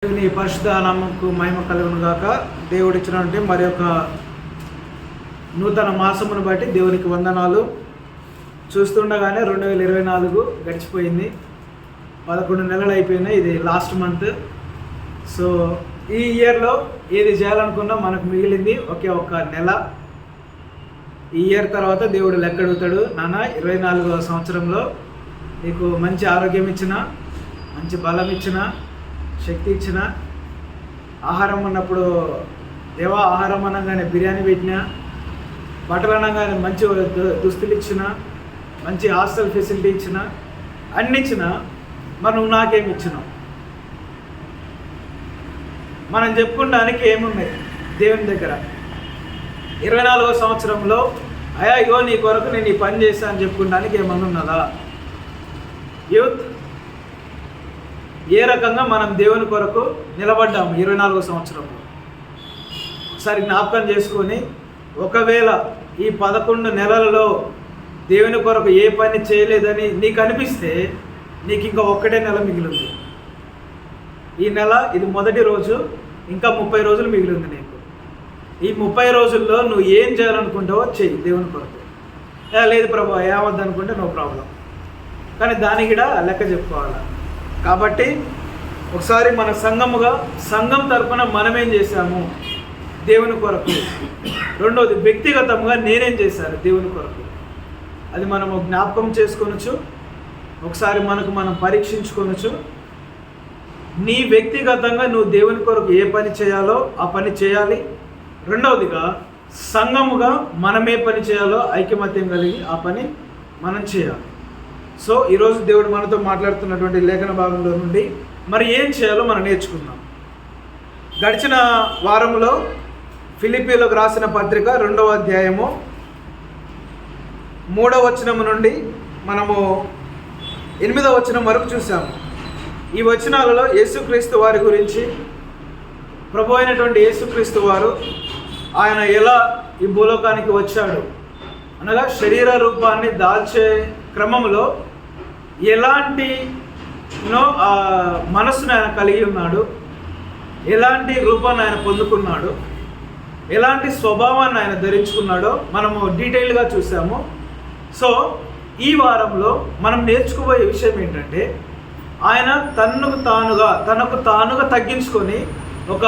దేవుని పరిశుద్ధ నామముకు మహిమ కలుగును గాక. దేవుడు ఇచ్చినటువంటి మరి యొక్క నూతన మాసమును బట్టి దేవునికి వందనాలు. చూస్తుండగానే 2024 గడిచిపోయింది. 11 నెలలు అయిపోయినాయి. ఇది లాస్ట్ మంత్. సో ఈ ఇయర్లో ఏది చేయాలనుకున్నా మనకు మిగిలింది ఒకే ఒక్క నెల. ఈ ఇయర్ తర్వాత దేవుడు లెక్కడుగుతాడు, నాన్న 24వ సంవత్సరంలో నీకు మంచి ఆరోగ్యం ఇచ్చిన, మంచి బలం ఇచ్చిన, శక్తి ఇచ్చిన, ఆహారం అన్నప్పుడు దేవా ఆహారం అనగానే బిర్యానీ పెట్టిన, బట్టలు అనగానే మంచి దుస్తులు ఇచ్చిన, మంచి హాస్టల్ ఫెసిలిటీ ఇచ్చిన, అన్ని ఇచ్చిన, మరి నువ్వు నాకేమి ఇచ్చినావు? మనం చెప్పుకోవడానికి ఏమున్నాయి దేవుని దగ్గర? 24వ సంవత్సరంలో అయ్యా ఇగో నీ కొరకు నేను ఈ పని చేశాను అని చెప్పుకోవడానికి ఏమన్నా ఉన్నదా? యూత్ ఏ రకంగా మనం దేవుని కొరకు నిలబడ్డాము 24వ సంవత్సరంలో ఒకసారి జ్ఞాపకం చేసుకొని, ఒకవేళ ఈ 11 నెలలలో దేవుని కొరకు ఏ పని చేయలేదని నీకు అనిపిస్తే నీకు ఇంకా ఒక్కటే నెల మిగిలింది. ఈ నెల ఇది మొదటి రోజు, ఇంకా 30 రోజులు మిగిలింది నీకు. ఈ 30 రోజుల్లో నువ్వు ఏం చేయాలనుకుంటావో చెయ్యి దేవుని కొరకు. లేదు ప్రభు ఏమొద్దనుకుంటే నో ప్రాబ్లం, కానీ దానికి కూడా లెక్క చెప్పుకోవాలి. కాబట్టి ఒకసారి మన సంఘం తరపున మనమేం చేశాము దేవుని కొరకు, రెండోది వ్యక్తిగతంగా నేనేం చేశాను దేవుని కొరకు, అది మనము జ్ఞాపకం చేసుకొనొచ్చు. ఒకసారి మనం పరీక్షించుకొనొచ్చు. నీ వ్యక్తిగతంగా నువ్వు దేవుని కొరకు ఏ పని చేయాలో ఆ పని చేయాలి. రెండవదిగా సంఘముగా మనం ఏ పని చేయాలో ఐకమత్యం కలిగి ఆ పని మనం చేయాలి. సో ఈరోజు దేవుడు మనతో మాట్లాడుతున్నటువంటి లేఖన భాగంలో నుండి మరి ఏం చేయాలో మనం నేర్చుకుందాం. గడిచిన వారంలో ఫిలిప్పీలకు రాసిన పత్రిక 2వ అధ్యాయము 3వ వచనం నుండి మనము 8వ వచనం వరకు చూసాము. ఈ వచనాలలో యేసుక్రీస్తు వారి గురించి, ప్రభు అయినటువంటి యేసుక్రీస్తు వారు ఆయన ఎలా ఈ భూలోకానికి వచ్చాడు అనగా శరీర రూపాన్ని దాల్చే క్రమంలో ఎలాంటి మనస్సును ఆయన కలిగి ఉన్నాడు, ఎలాంటి రూపాన్ని ఆయన పొందుకున్నాడు, ఎలాంటి స్వభావాన్ని ఆయన ధరించుకున్నాడో మనము డీటెయిల్గా చూసాము. సో ఈ వారంలో మనం నేర్చుకోబోయే విషయం ఏంటంటే, ఆయన తనకు తానుగా తగ్గించుకొని ఒక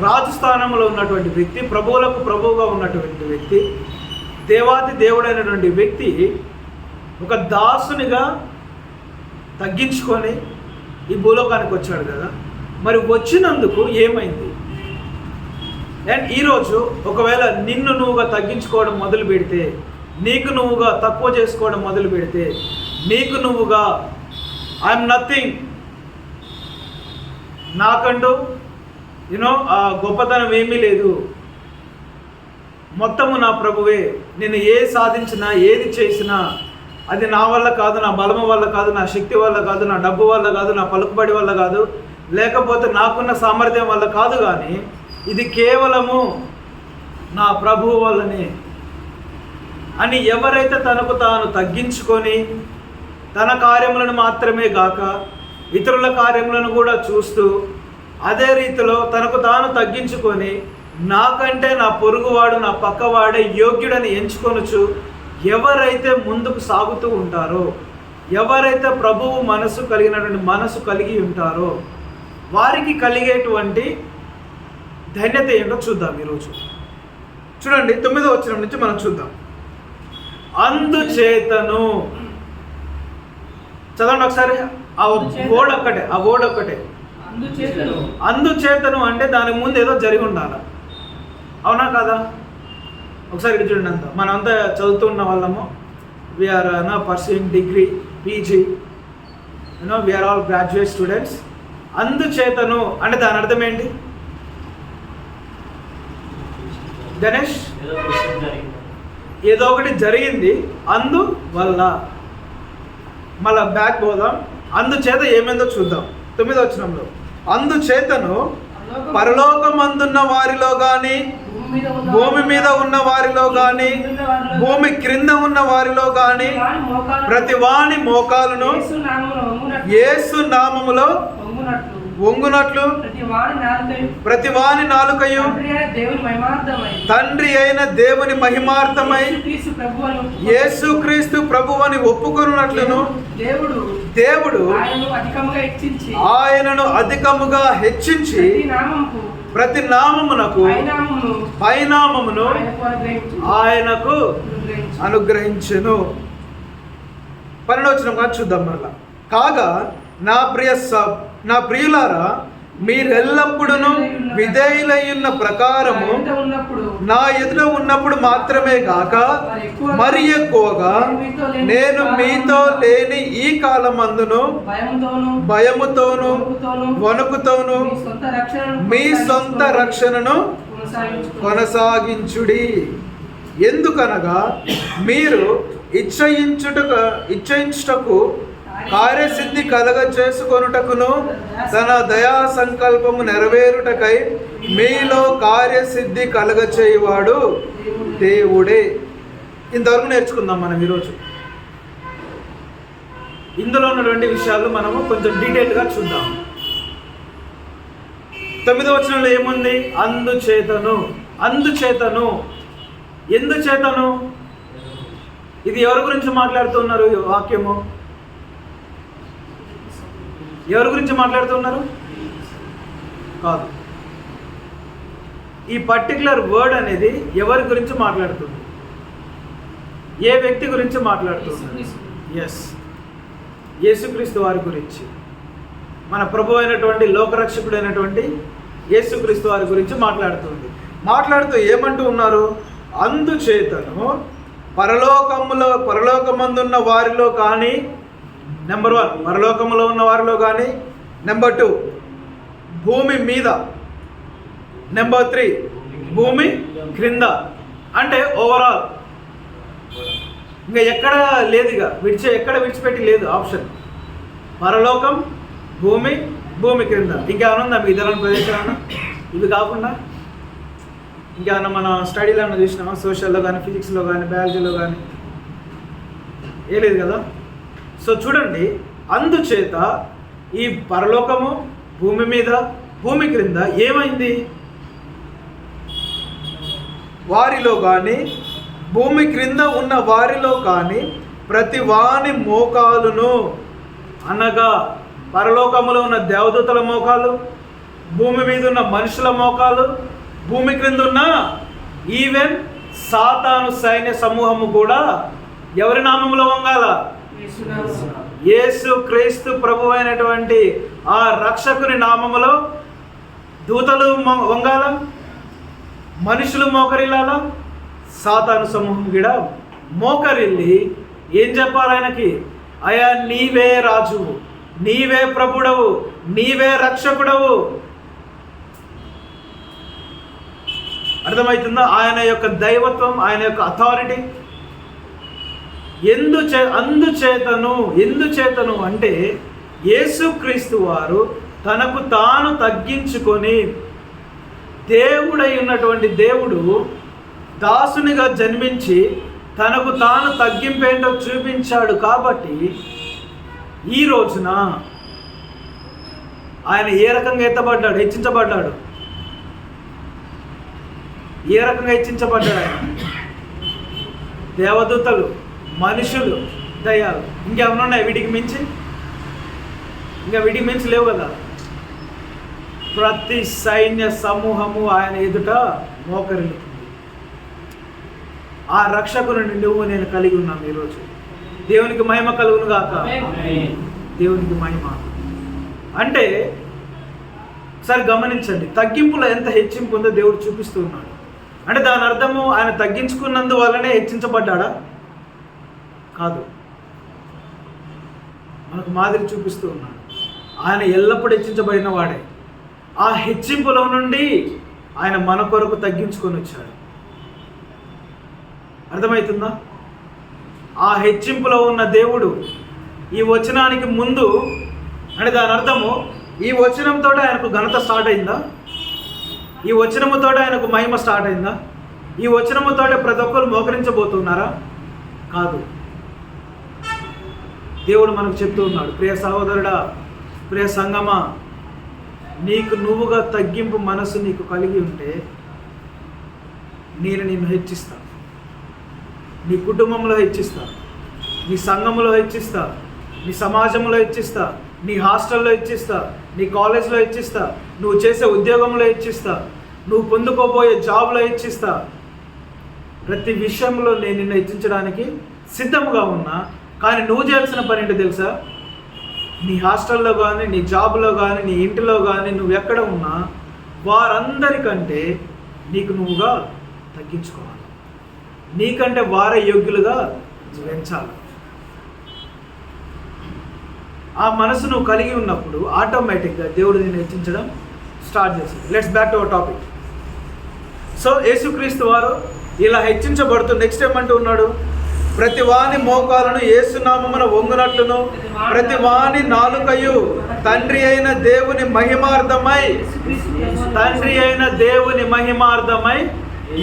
రాజు స్థానంలో ఉన్నటువంటి వ్యక్తి, ప్రభువులకు ప్రభువుగా ఉన్నటువంటి వ్యక్తి, దేవాది దేవుడైనటువంటి వ్యక్తి ఒక దాసునిగా తగ్గించుకొని ఈ భూలోకానికి వచ్చాడు కదా. మరి వచ్చినందుకు ఏమైంది? అండ్ ఈరోజు ఒకవేళ నిన్ను నువ్వుగా తగ్గించుకోవడం మొదలు పెడితే, నీకు నువ్వుగా తక్కువ చేసుకోవడం మొదలు పెడితే, నీకు నువ్వుగా ఐఎమ్ నథింగ్, నాకంటూ ఆ గొప్పతనం ఏమీ లేదు, మొత్తము నా ప్రభువే, నేను సాధించినా ఏది చేసినా అది నా వల్ల కాదు, నా బలము వల్ల కాదు, నా శక్తి వల్ల కాదు, నా డబ్బు వల్ల కాదు, నా పలుకుబడి వల్ల కాదు, లేకపోతే నాకున్న సామర్థ్యం వల్ల కాదు, కానీ ఇది కేవలము నా ప్రభువు వల్లనే అని ఎవరైతే తనకు తాను తగ్గించుకొని తన కార్యములను మాత్రమే గాక ఇతరుల కార్యములను కూడా చూస్తూ అదే రీతిలో తనకు తాను తగ్గించుకొని నాకంటే నా పొరుగువాడు, నా పక్కవాడే యోగ్యుడని ఎంచుకొనొచ్చు ఎవరైతే ముందుకు సాగుతూ ఉంటారో, ఎవరైతే ప్రభువు మనసు కలిగి ఉంటారో వారికి కలిగేటువంటి ధన్యత ఏంటో చూద్దాం ఈరోజు. చూడండి 9వ వచనం నుంచి మనం చూద్దాం. అందుచేతను, చదవండి ఒకసారి. ఆ వర్డ్ ఒక్కటే అందుచేతను అంటే దానికి ముందు ఏదో జరిగి ఉండాలి, అవునా కదా? ఒకసారి ఇక్కడ చూడండి. అంతా మనమంతా చదువుతున్న వాళ్ళము, we are pursuing degree, PG, we are all graduate students. అందుచేతను అంటే దాని అర్థం ఏంటి గణేష్? ఏదో ఒకటి జరిగింది, అందువల్ల. మళ్ళా బ్యాక్ పోదాం. అందుచేత ఏమైందో చూద్దాం. 9వ వచనంలో అందుచేతను పరలోకమందున్న వారిలో కానీ, భూమి మీద ఉన్న వారిలో కానీ, భూమి క్రింద ఉన్న వారిలో కానీ ప్రతి వాని మోకాలును యేసు నామములో వంగునట్లు ప్రతి వాని నాలుకయు తండ్రి అయిన దేవుని మహిమార్థమై యేసుక్రీస్తు ప్రభువని ఒప్పుకొనున్నట్లును దేవుడు ఆయనను అధికముగా హెచ్చించి ప్రతి నామమునకు పైనామమును ఆయనకు అనుగ్రహించెను. 12వ వచనం చూద్దాం మరలా. కాగా నా ప్రియులారా, మీరెల్లప్పుడూ విధేయులైన ప్రకారము నా ఎదుట ఉన్నప్పుడు మాత్రమే కాక మరి ఎక్కువగా నేను మీతో లేని ఈ కాలమందును భయముతోను వణుకుతోను మీ సొంత రక్షణను కొనసాగించుడి. ఎందుకనగా మీరు ఇచ్చయించుటకు కార్యసిద్ధి కలగ చేసుకొనుటకును తన దయా సంకల్పము నెరవేరుటకై మీలో కార్యసిద్ధి కలగ చేయువాడు దేవుడే. ఇంతవరకు నేర్చుకుందాం మనం ఈరోజు. ఇందులో ఉన్నటువంటి విషయాలు మనము కొంచెం డీటెయిల్గా చూద్దాం. 9వ వచనంలో ఏముంది? అందుచేతను ఎందుచేతను? ఇది ఎవరి గురించి మాట్లాడుతున్నారు? ఈ వాక్యము ఎవరి గురించి మాట్లాడుతున్నారు? కాదు, ఈ పర్టికులర్ వర్డ్ అనేది ఎవరి గురించి మాట్లాడుతుంది? ఏ వ్యక్తి గురించి మాట్లాడుతుంది? ఎస్, యేసుక్రీస్తు వారి గురించి, మన ప్రభు అయినటువంటి లోకరక్షకుడు అయినటువంటి యేసుక్రీస్తు వారి గురించి మాట్లాడుతుంది. మాట్లాడుతూ ఏమంటూ ఉన్నారు? అందుచేతను పరలోకమందున్న వారిలో కానీ, నెంబర్ 1 పరలోకములో ఉన్న వారిలో కానీ, నెంబర్ 2 భూమి మీద, నెంబర్ 3 భూమి క్రింద. అంటే ఓవరాల్ ఇంకా ఎక్కడ లేదు, ఎక్కడ విడిచిపెట్టి లేదు ఆప్షన్. పరలోకం, భూమి క్రింద. ఇంకేమైనా ఉందా మీ ఇతర ప్రదేశాలన్నా? ఇవి కాకుండా ఇంకేమన్నా మన స్టడీలో చూసినామా? సోషల్లో కానీ, ఫిజిక్స్లో కానీ, బయాలజీలో కానీ ఏ లేదు కదా. సో చూడండి, అందుచేత ఈ పరలోకము, భూమి మీద, భూమి క్రింద ఏమైంది? వారిలో కానీ, భూమి క్రింద ఉన్న వారిలో కానీ ప్రతి వాని మోకాలును, అనగా పరలోకములో ఉన్న దేవదూతల మోకాలు, భూమి మీద ఉన్న మనుషుల మోకాలు, భూమి క్రింద ఉన్న ఈవెన్ సాతాను సైన్య సమూహము కూడా ఎవరి నామములో వంగాల? యేసు క్రీస్తు ప్రభు అయినటువంటి ఆ రక్షకుని నామములో దూతలు వంగాల, మనుషులు మోకరిల్లాల, సాతాను సమూహం కూడా మోకరిల్లి ఏం చెప్పాలి ఆయనకి? అయా నీవే రాజువు, నీవే ప్రభుడవు, నీవే రక్షకుడవు. అర్థమవుతుందా? ఆయన యొక్క దైవత్వం, ఆయన యొక్క అథారిటీ. ఎందుచేతను అంటే యేసుక్రీస్తు వారు తనకు తాను తగ్గించుకొని, దేవుడై ఉన్నటువంటి దేవుడు దాసునిగా జన్మించి తనకు తాను తగ్గింపేంటో చూపించాడు. కాబట్టి ఈ రోజున ఆయన ఏ రకంగా హెచ్చించబడ్డాడు? ఏ రకంగా హెచ్చించబడ్డాడు ఆయన? దేవదూతలు, మనుషులు, దయ్యాలు, ఇంకేమైనా ఉన్నాయి వీటికి మించి? ఇంకా వీటికి మించి లేవు కదా. ప్రతి సైన్య సమూహము ఆయన ఎదుట మోకరిల్లుతుంది. ఆ రక్షకుని నువ్వు నేను కలిగి ఉన్నాం ఈరోజు. దేవునికి మహిమ కలుగును గాక. దేవునికి మహిమ అంటే ఒకసారి గమనించండి, తగ్గింపులో ఎంత హెచ్చింపు ఉందో దేవుడు చూపిస్తూ ఉన్నాడు. అంటే దాని అర్థము ఆయన తగ్గించుకున్నందువల్లనే హెచ్చించబడ్డా? కాదు, మనకు మాదిరి చూపిస్తూ ఉన్నాడు. ఆయన ఎల్లప్పుడూ హెచ్చించబడిన వాడే. ఆ హెచ్చింపులో నుండి ఆయన మన కొరకు తగ్గించుకొని వచ్చాడు. అర్థమవుతుందా? ఆ హెచ్చింపులో ఉన్న దేవుడు ఈ వచనానికి ముందు, అంటే దాని అర్థము ఈ వచనంతో ఆయనకు ఘనత స్టార్ట్ అయిందా? ఈ వచనముతో ఆయనకు మహిమ స్టార్ట్ అయిందా? ఈ వచనముతో ప్రతి ఒక్కరు మోకరించబోతున్నారా? కాదు. దేవుడు మనకు చెప్తూ ఉన్నాడు, ప్రియ సహోదరుడా, ప్రియ సంగమా, నీకు నువ్వుగా తగ్గింపు మనసు నీకు కలిగి ఉంటే నేను నిన్ను హెచ్చిస్తా, నీ కుటుంబంలో హెచ్చిస్తా, నీ సంఘంలో హెచ్చిస్తా, నీ సమాజంలో హెచ్చిస్తా, నీ హాస్టల్లో హెచ్చిస్తా, నీ కాలేజ్లో హెచ్చిస్తా, నువ్వు చేసే ఉద్యోగంలో హెచ్చిస్తా, నువ్వు పొందుకోబోయే జాబ్లో హెచ్చిస్తా. ప్రతి విషయంలో నేను నిన్ను హెచ్చించడానికి సిద్ధంగా ఉన్నా. కానీ నువ్వు చేయాల్సిన పని ఏంటో తెలుసా? నీ హాస్టల్లో కానీ, నీ జాబ్లో కానీ, నీ ఇంటిలో కానీ, నువ్వు ఎక్కడ ఉన్నా వారందరికంటే నీకు నువ్వుగా తగ్గించుకోవాలి. నీకంటే వారే యోగ్యులుగా పెంచాలి. ఆ మనసు నువ్వు కలిగి ఉన్నప్పుడు ఆటోమేటిక్గా దేవుడు నిన్ను హెచ్చించడం స్టార్ట్ చేసింది. Let's back to our topic. So యేసుక్రీస్తు వారు ఇలా హెచ్చించబడుతూ నెక్స్ట్ ఏమంటూ ఉన్నాడు? ప్రతి వాని మోకాలను యేసునామమున వంగునట్లును ప్రతి వాని నాలుకయు తండ్రి అయిన దేవుని మహిమార్థమై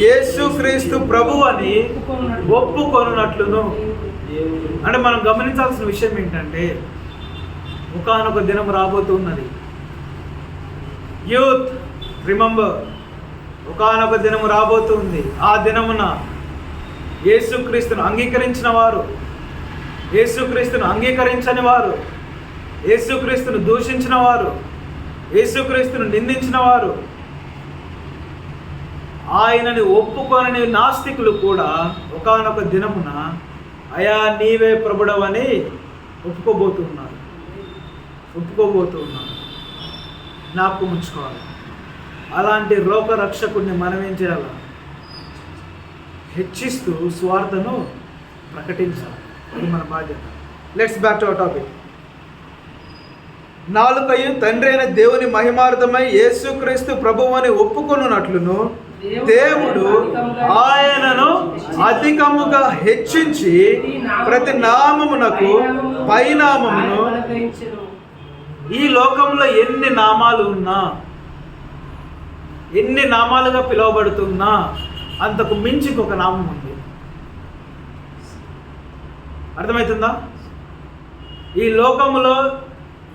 యేసుక్రీస్తు ప్రభువు అని ఒప్పుకొనున్నట్లును. అంటే మనం గమనించాల్సిన విషయం ఏంటంటే, ఒకానొక దినం రాబోతున్నది. యూత్ రిమెంబర్, ఒకానొక దినం రాబోతుంది. ఆ దినమున యేసుక్రీస్తును అంగీకరించిన వారు, యేసుక్రీస్తును అంగీకరించని వారు, యేసుక్రీస్తును దూషించిన వారు, యేసుక్రీస్తును నిందించిన వారు, ఆయనని ఒప్పుకొనని నాస్తికులు కూడా ఒకానొక దినమున అయా నీవే ప్రభుడవని ఒప్పుకోబోతున్నారు. నాకు ముంచుకోవాలి. అలాంటి లోకరక్షకుడిని మనం ఏం చేయాలి? హెచ్చిస్తూ స్వార్థను ప్రకటించాలి. అది మన బాధ్యత. Let's back to our topic. నాలుకయు తండ్రి అయిన దేవుని మహిమార్థమై యేసుక్రీస్తు ప్రభువు అని ఒప్పుకొనున్నట్లును దేవుడు ఆయనను అధికముగా హెచ్చించి ప్రతి నామమునకు పైనామమును. ఈ లోకంలో ఎన్ని నామాలు ఉన్నా, ఎన్ని నామాలుగా పిలువబడుతున్నా అంతకు మించి ఒక నామం ఉంది. అర్థమవుతుందా? ఈ లోకంలో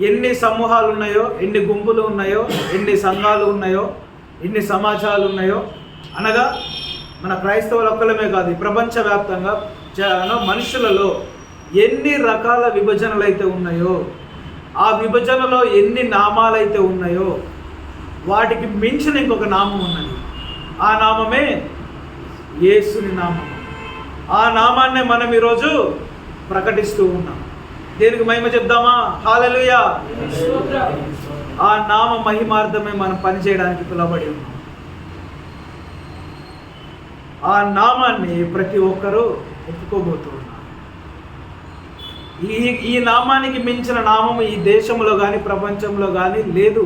ఎన్ని సమూహాలు ఉన్నాయో, ఎన్ని గుంపులు ఉన్నాయో, ఎన్ని సంఘాలు ఉన్నాయో, ఎన్ని సమాజాలు ఉన్నాయో, అనగా మన క్రైస్తవులు ఒక్కలమే కాదు, ప్రపంచవ్యాప్తంగా మనుషులలో ఎన్ని రకాల విభజనలు అయితే ఉన్నాయో, ఆ విభజనలో ఎన్ని నామాలైతే ఉన్నాయో వాటికి మించిన ఇంకొక నామం ఉన్నది. ఆ నామమే యేసుని నామం. ఆ నామాన్నే మనం ఈరోజు ప్రకటిస్తూ ఉన్నాం. దేనికి మహిమ చెప్దామా? హల్లెలూయా. ఆ నామ మహిమార్థమే మనం పనిచేయడానికి పిలువబడి ఉన్నాం. ఆ నామాన్ని ప్రతి ఒక్కరూ ఒప్పుకోబోతూ ఉన్నారు. ఈ నామానికి మించిన నామం ఈ దేశంలో కానీ ప్రపంచంలో కానీ లేదు.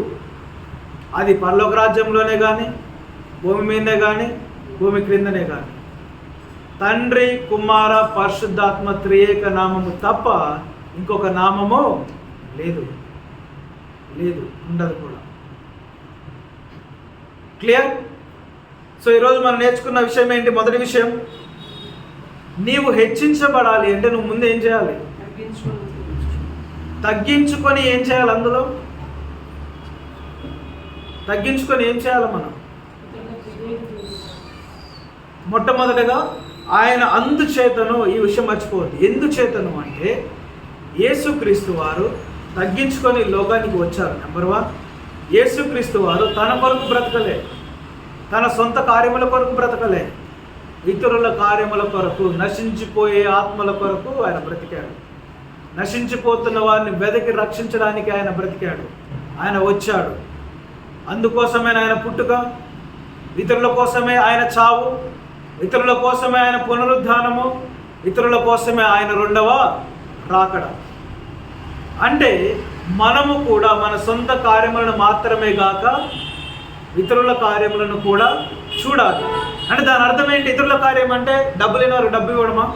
అది పరలోక రాజ్యంలోనే కానీ, భూమి మీదనే కానీ, భూమి క్రిందనే కానీ, తండ్రి కుమార పరిశుద్ధాత్మ త్రియేక నామము తప్ప ఇంకొక నామము లేదు, ఉండదు కూడా. క్లియర్? సో ఈరోజు మనం నేర్చుకున్న విషయం ఏంటి? మొదటి విషయం, నీవు హెచ్చించబడాలి అంటే నువ్వు ముందు ఏం చేయాలి? తగ్గించుకొని ఏం చేయాలి? అందులో తగ్గించుకొని ఏం చేయాలి? మనం మొట్టమొదటిగా ఆయన అందుచేతను, ఈ విషయం మర్చిపోవద్దు, ఎందుచేతను అంటే యేసుక్రీస్తు వారు తగ్గించుకొని లోకానికి వచ్చారు. నెంబర్ 1, యేసుక్రీస్తు వారు తన కొరకు బ్రతకలే, తన సొంత కార్యముల కొరకు బ్రతకలే, ఇతరుల కార్యముల కొరకు, నశించిపోయే ఆత్మల కొరకు ఆయన బ్రతికాడు. నశించిపోతున్న వారిని వెదకి రక్షించడానికి ఆయన బ్రతికాడు, ఆయన వచ్చాడు. అందుకోసమే ఆయన పుట్టుక, ఇతరుల కోసమే ఆయన చావు, ఇతరుల కోసమే ఆయన పునరుద్ధానము, ఇతరుల కోసమే ఆయన రెండవ రాకడ. అంటే మనము కూడా మన సొంత కార్యములను మాత్రమే గాక ఇతరుల కార్యములను కూడా చూడాలి. అంటే దాని అర్థం ఏంటి? ఇతరుల కార్యం అంటే డబ్బు లేని వారికి డబ్బు ఇవ్వడమా,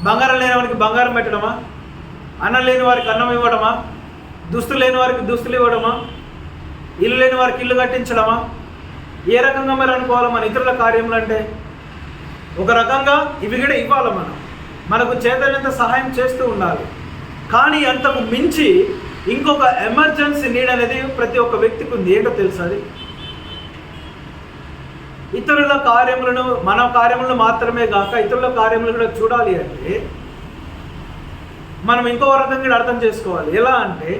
బంగారం లేని వారికి బంగారం పెట్టడమా, అన్నం లేని వారికి అన్నం ఇవ్వడమా, దుస్తులు లేని వారికి దుస్తులు ఇవ్వడమా, ఇల్లు లేని వారికి ఇల్లు కట్టించడమా? ఏ రకంగా మరి అనుకోవాలి మన ఇతరుల కార్యములు అంటే? ఒక రకంగా ఇవి కూడా ఇవ్వాలి, మనకు చేతనంత సహాయం చేస్తూ ఉండాలి. కానీ అంతకు మించి ఇంకొక ఎమర్జెన్సీ నీడ్ అనేది ప్రతి ఒక్క వ్యక్తికి ఉంది. ఏంటో తెలుసా? అది ఇతరుల కార్యములను, మన కార్యములను మాత్రమే కాక ఇతరుల కార్యములను కూడా చూడాలి అంటే మనం ఇంకో రకంగా అర్థం చేసుకోవాలి. ఎలా అంటే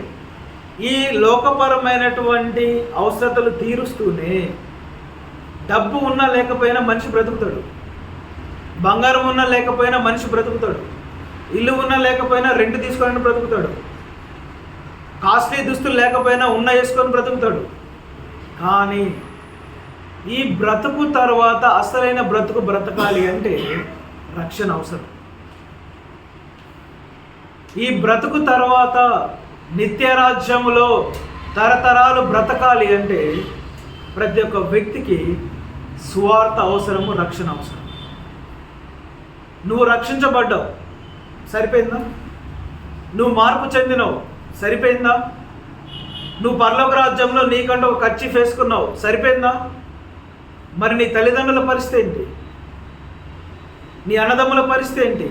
ఈ లోకపరమైనటువంటి అవసరతలు తీరుస్తూనే డబ్బు ఉన్నా లేకపోయినా మనిషి బ్రతుకుతాడు, బంగారం ఉన్నా లేకపోయినా మనిషి బ్రతుకుతాడు, ఇల్లు ఉన్నా లేకపోయినా రెంట్ తీసుకొని బ్రతుకుతాడు, కాస్ట్లీ దుస్తులు లేకపోయినా ఉన్న వేసుకొని బ్రతుకుతాడు. కానీ ఈ బ్రతుకు తర్వాత అసలైన బ్రతుకు బ్రతకాలి అంటే రక్షణ అవసరం. ఈ బ్రతుకు తర్వాత నిత్యరాజ్యములో తరతరాలు బ్రతకాలి అంటే ప్రతి ఒక్క వ్యక్తికి సువార్త అవసరము, రక్షణ అవసరం. నువ్వు రక్షించబడ్డావు, సరిపోయిందా? నువ్వు మార్పు చెందినవు, సరిపోయిందా? నువ్వు పరలోక రాజ్యంలో నీకంటూ ఒక కర్చీఫ్ వేసుకున్నావు, సరిపోయిందా? మరి నీ తల్లిదండ్రుల పరిస్థితి ఏంటి? నీ అన్నదమ్ముల పరిస్థితి ఏంటి?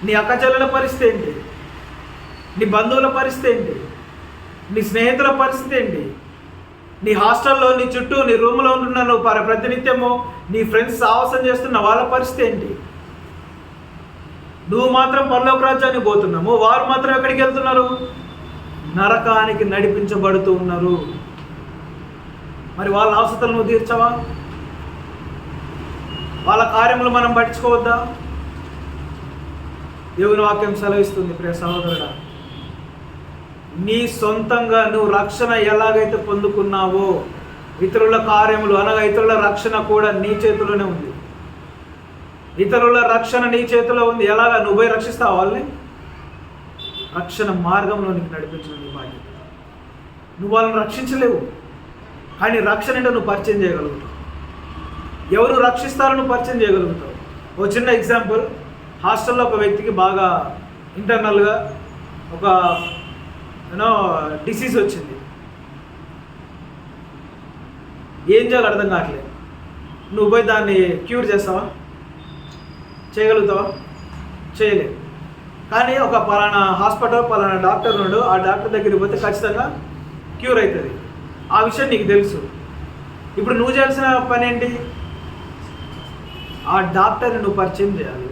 నీ అక్కచెల్లెల పరిస్థితి ఏంటి? నీ బంధువుల పరిస్థితి ఏంటి? నీ స్నేహితుల పరిస్థితి ఏంటి? నీ హాస్టల్లో, నీ చుట్టూ, నీ రూమ్లో ఉంటున్న నువ్వు ప్రతినిత్యము నీ ఫ్రెండ్స్ సాహసం చేస్తున్న వాళ్ళ పరిస్థితి ఏంటి? నువ్వు మాత్రం పరలోక రాజ్యానికి పోతున్నాము, వారు మాత్రం ఎక్కడికి వెళ్తున్నారు? నరకానికి నడిపించబడుతూ ఉన్నారు. మరి వాళ్ళ అవసరాలు నువ్వు తీర్చవా? వాళ్ళ కార్యములు మనం పట్టించుకోవద్దా? దేవుని వాక్యం సెలవిస్తుంది, ప్రియ సహోదరుడా, నీ సొంతంగా నువ్వు రక్షణ ఎలాగైతే పొందుకున్నావో ఇతరుల కార్యములు అనగా ఇతరుల రక్షణ కూడా నీ చేతిలోనే ఉంది. ఇతరుల రక్షణ నీ చేతిలో ఉంది. ఎలాగా? నువ్వు పోయి రక్షిస్తావు వాళ్ళని? రక్షణ మార్గంలో నీకు నడిపించడం నీ బాధ్యత. నువ్వు వాళ్ళని రక్షించలేవు, కానీ రక్షణ అంటే నువ్వు పరిచయం చేయగలుగుతావు. ఎవరు రక్షిస్తారో నువ్వు పరిచయం చేయగలుగుతావు. ఓ చిన్న ఎగ్జాంపుల్, హాస్టల్లో ఒక వ్యక్తికి బాగా ఇంటర్నల్గా ఒక డిసీజ్ వచ్చింది. ఏం చేయాలో అర్థం కావట్లేదు. నువ్వు పోయి దాన్ని క్యూర్ చేస్తావా? చేయగలుగుతావా? చేయలేవు. కానీ ఒక పలానా హాస్పిటల్, పలానా డాక్టర్ ఉన్నాడు, ఆ డాక్టర్ దగ్గరికి పోతే ఖచ్చితంగా క్యూర్ అవుతుంది. ఆ విషయం నీకు తెలుసు. ఇప్పుడు నువ్వు చేయాల్సిన పని ఏంటి? ఆ డాక్టర్ని నువ్వు పరిచయం చేయాలి.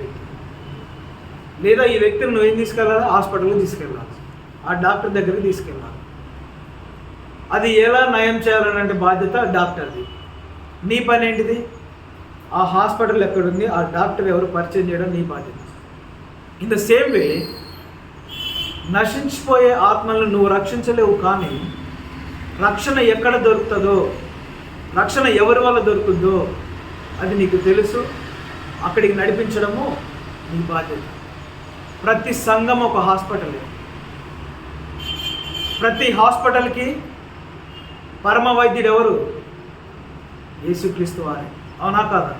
లేదా ఈ వ్యక్తిని నువ్వేం తీసుకెళ్ళాలి? హాస్పిటల్కి తీసుకెళ్ళాలి, ఆ డాక్టర్ దగ్గరికి తీసుకెళ్ళాలి. అది ఎలా నయం చేయాలనంటే బాధ్యత డాక్టర్ది. నీ పని ఏంటిది? ఆ హాస్పిటల్ ఎక్కడుంది, ఆ డాక్టర్ ఎవరు పరిచయం చేయడం నీ బాధ్యత. ఇన్ ద సేమ్ వే నశించిపోయే ఆత్మలను నువ్వు రక్షించలేవు, కానీ రక్షణ ఎక్కడ దొరుకుతుందో, రక్షణ ఎవరి వల్ల దొరుకుతుందో అది నీకు తెలుసు. అక్కడికి నడిపించడము నీ బాధ్యత. ప్రతి సంఘం ఒక హాస్పిటల్. ప్రతి హాస్పిటల్కి పరమ వైద్యుడు ఎవరు? యేసుక్రీస్తు వారే. అవునా కాదా?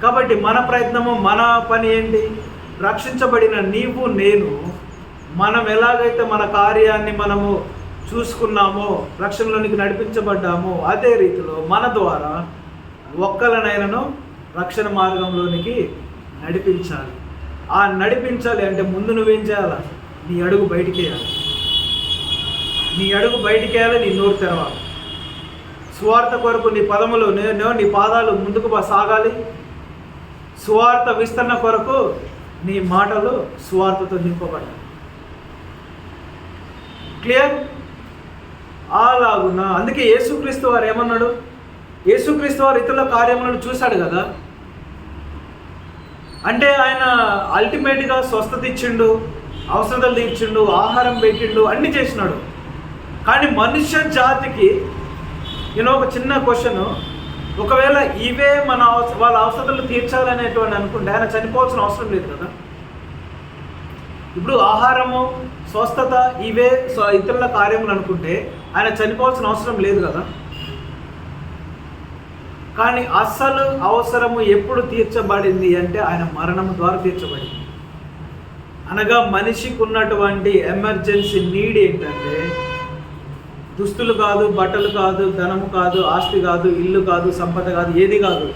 కాబట్టి మన ప్రయత్నము, మన పని ఏంటి? రక్షించబడిన నీవు నేను మనం ఎలాగైతే మన కార్యాన్ని మనము చూసుకున్నామో, రక్షణలోనికి నడిపించబడ్డామో, అదే రీతిలో మన ద్వారా ఒక్కలనైనాను రక్షణ మార్గంలోనికి నడిపించాలి. ఆ నడిపించాలి అంటే ముందు నువ్వేం చేయాలి? నీ అడుగు బయటికి వేయాలి. నీ అడుగు బయటికి వేయాలి, నీ నోరు తెరవాలి. సువార్త కొరకు నీ పదములు, నీ పాదాలు ముందుకు సాగాలి. సువార్త విస్తరణ కొరకు నీ మాటలు సువార్తతో నింపబడాలి. క్లియర్? అలాగున్నా అందుకే యేసుక్రీస్తు వారు ఏమన్నాడు? యేసుక్రీస్తు వారు ఇతరుల కార్యములను చూశాడు కదా. అంటే ఆయన అల్టిమేట్గా స్వస్థత ఇచ్చిండు, అవసరతలు తీర్చిండు, ఆహారం పెట్టిండు, అన్నీ చేసినాడు. కానీ మనుష్య జాతికి ఒక చిన్న క్వశ్చన్, ఒకవేళ ఇవే వాళ్ళ అవసరతలు తీర్చాలనేటువంటి అనుకుంటే ఆయన చనిపోవాల్సిన అవసరం లేదు కదా. ఇప్పుడు ఆహారము, స్వస్థత ఇవే ఇతరుల కార్యములు అనుకుంటే ఆయన చనిపోవాల్సిన అవసరం లేదు కదా. కానీ అసలు అవసరము ఎప్పుడు తీర్చబడింది అంటే ఆయన మరణము ద్వారా తీర్చబడింది. అనగా మనిషికి ఉన్నటువంటి ఎమర్జెన్సీ నీడ్ ఏంటంటే దుస్తులు కాదు, బట్టలు కాదు, ధనము కాదు, ఆస్తి కాదు, ఇల్లు కాదు, సంపద కాదు, ఏది కాదు.